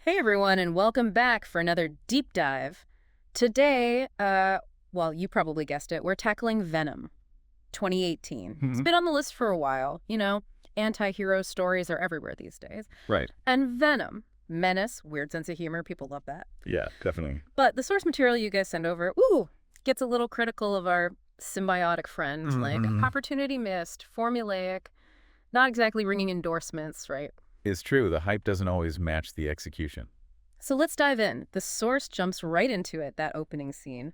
Hey everyone, and welcome back for another deep dive. Today, well, you probably guessed it, we're tackling Venom, 2018. It's Mhm. been on the list for a while, anti-hero stories are everywhere these days. Right. And Venom, menace, weird sense of humor, people love that. Yeah, definitely. But the source material you guys send over, gets a little critical of our symbiotic friend, like Mhm. opportunity missed, formulaic, not exactly ringing endorsements, right? It's true. The hype doesn't always match the execution. So let's dive in. The source jumps right into it, that opening scene.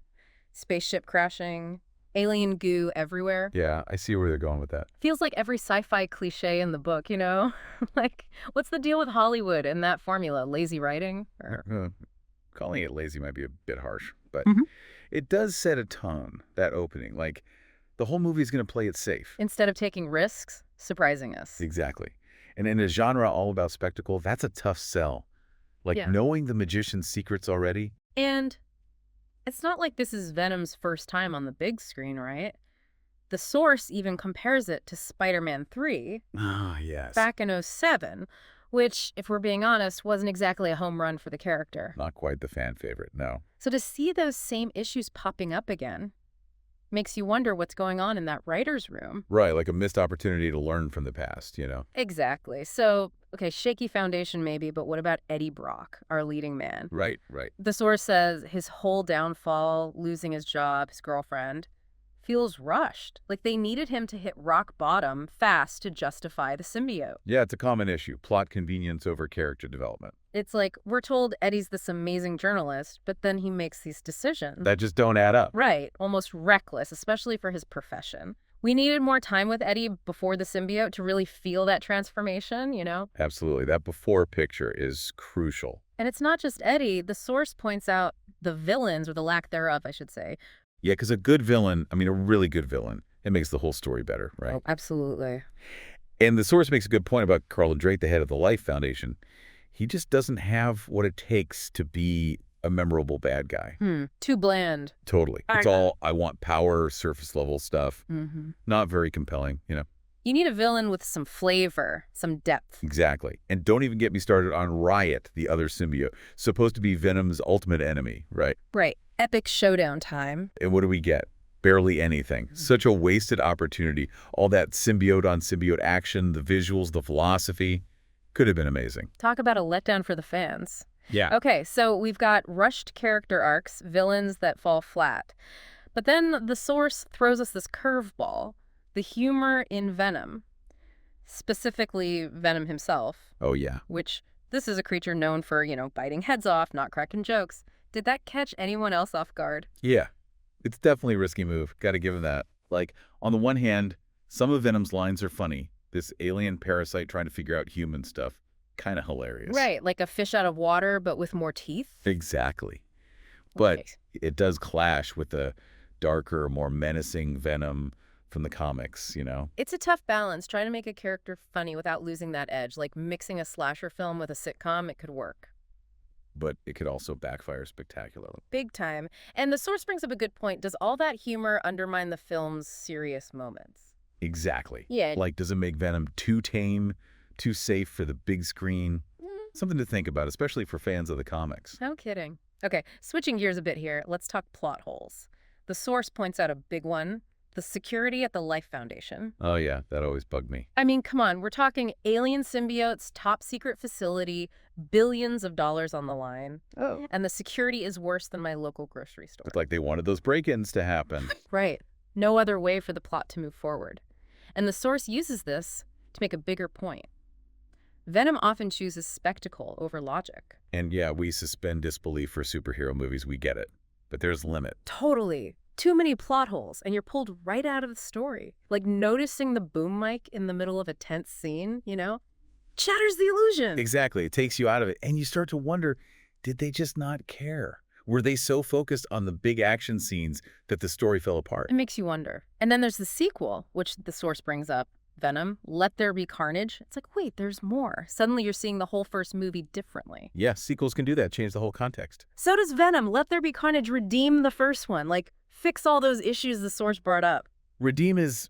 Spaceship crashing, alien goo everywhere. Yeah, I see where they're going with that. Feels like every sci-fi cliche in the book, you know? Like, what's the deal with Hollywood and that formula? Lazy writing? Or... Calling it lazy might be a bit harsh, but Mhm. it does set a tone, that opening. Like, the whole movie is going to play it safe. Instead of taking risks, surprising us. Exactly. And in a genre all about spectacle, that's a tough sell. Like, Yeah. knowing the magician's secrets already. And it's not like this is Venom's first time on the big screen, right? The source even compares it to Spider-Man 3, Ah, yes. back in '07, which, if we're being honest, wasn't exactly a home run for the character. Not quite the fan favorite, no. So to see those same issues popping up again makes you wonder what's going on in that writer's room. Right, like a missed opportunity to learn from the past. Exactly. So, okay, shaky foundation maybe, but what about Eddie Brock, our leading man? Right, right. The source says his whole downfall, losing his job, his girlfriend, feels rushed. Like they needed him to hit rock bottom fast to justify the symbiote. Yeah, it's a common issue. Plot convenience over character development. It's like we're told Eddie's this amazing journalist, but then he makes these decisions. That just don't add up. Right, almost reckless, especially for his profession. We needed more time with Eddie before the symbiote to really feel that transformation, you know? Absolutely. That before picture is crucial. And it's not just Eddie. The source points out the villains, or the lack thereof, I should say. Yeah, because a good villain, I mean, a really good villain, it makes the whole story better, right? Oh, absolutely. And the source makes a good point about Carl Drake, the head of the Life Foundation. He just doesn't have what it takes to be a memorable bad guy. Too bland. Totally. It's all, I want power, surface level stuff. Not very compelling. You need a villain with some flavor, some depth. Exactly. And don't even get me started on Riot, the other symbiote, supposed to be Venom's ultimate enemy, right? Right. Epic showdown time. And what do we get? Barely anything. Such a wasted opportunity. All that symbiote on symbiote action, the visuals, the philosophy. Could have been amazing. Talk about a letdown for the fans. Yeah. Okay, so we've got rushed character arcs, villains that fall flat. But then the source throws us this curveball, the humor in Venom. Specifically, Venom himself, Oh, yeah. which this is a creature known for, biting heads off, not cracking jokes. Did that catch anyone else off guard? Yeah. It's definitely a risky move. Got to give him that. Like, on the one hand, some of Venom's lines are funny. This alien parasite trying to figure out human stuff. Kind of hilarious. Right, like a fish out of water, but with more teeth? Exactly. But Okay. it does clash with the darker, more menacing Venom from the comics. It's a tough balance, trying to make a character funny without losing that edge. Like mixing a slasher film with a sitcom, it could work. But it could also backfire spectacularly. Big time. And the source brings up a good point. Does all that humor undermine the film's serious moments? Exactly. Yeah. Like, does it make Venom too tame, too safe for the big screen? Something to think about, especially for fans of the comics. No kidding. Okay, switching gears a bit here, let's talk plot holes. The source points out a big one, the security at the Life Foundation. Oh, yeah, that always bugged me. I mean, come on, we're talking alien symbiotes, top secret facility, billions of dollars on the line. Oh. And the security is worse than my local grocery store. It's like they wanted those break-ins to happen. Right. No other way for the plot to move forward. And the source uses this to make a bigger point. Venom often chooses spectacle over logic. And yeah, we suspend disbelief for superhero movies. We get it. But there's a limit. Totally. Too many plot holes, and you're pulled right out of the story. Like noticing the boom mic in the middle of a tense scene, shatters the illusion. Exactly. It takes you out of it. And you start to wonder, did they just not care? Were they so focused on the big action scenes that the story fell apart? It makes you wonder. And then there's the sequel, which the source brings up. Venom, Let There Be Carnage. It's like, wait, there's more. Suddenly you're seeing the whole first movie differently. Yeah, sequels can do that, change the whole context. So does Venom, Let There Be Carnage redeem the first one. Like, fix all those issues the source brought up. Redeem is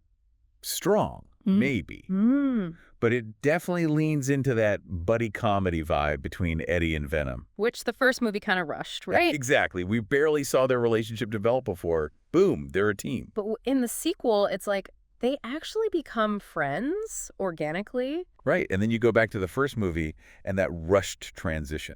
strong. Maybe. Mm. But it definitely leans into that buddy comedy vibe between Eddie and Venom. Which the first movie kind of rushed, Yeah, right? exactly. We barely saw their relationship develop before. Boom, they're a team. But in the sequel, it's like they actually become friends organically. Right, and then you go back to the first movie, and that rushed transition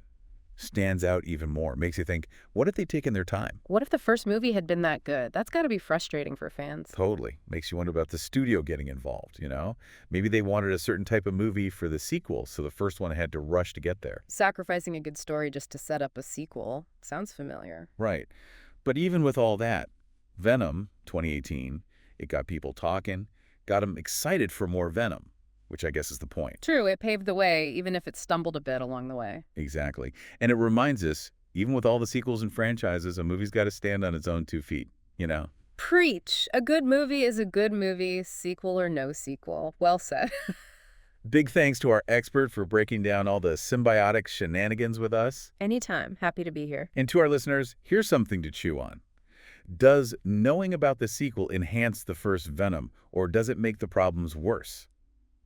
stands out even more. Makes you think, what if they'd taken their time? What if the first movie had been that good? That's got to be frustrating for fans. Totally. Makes you wonder about the studio getting involved, you know? Maybe they wanted a certain type of movie for the sequel, so the first one had to rush to get there. Sacrificing a good story just to set up a sequel sounds familiar. Right. But even with all that, Venom, 2018, it got people talking, got them excited for more Venom, which I guess is the point. True, it paved the way, even if it stumbled a bit along the way. Exactly. And it reminds us, even with all the sequels and franchises, a movie's got to stand on its own 2 feet, you know? Preach! A good movie is a good movie, sequel or no sequel. Well said. Big thanks to our expert for breaking down all the symbiotic shenanigans with us. Anytime. Happy to be here. And to our listeners, here's something to chew on. Does knowing about the sequel enhance the first Venom, or does it make the problems worse?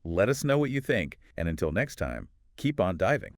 Let us know what you think, and until next time, keep on diving.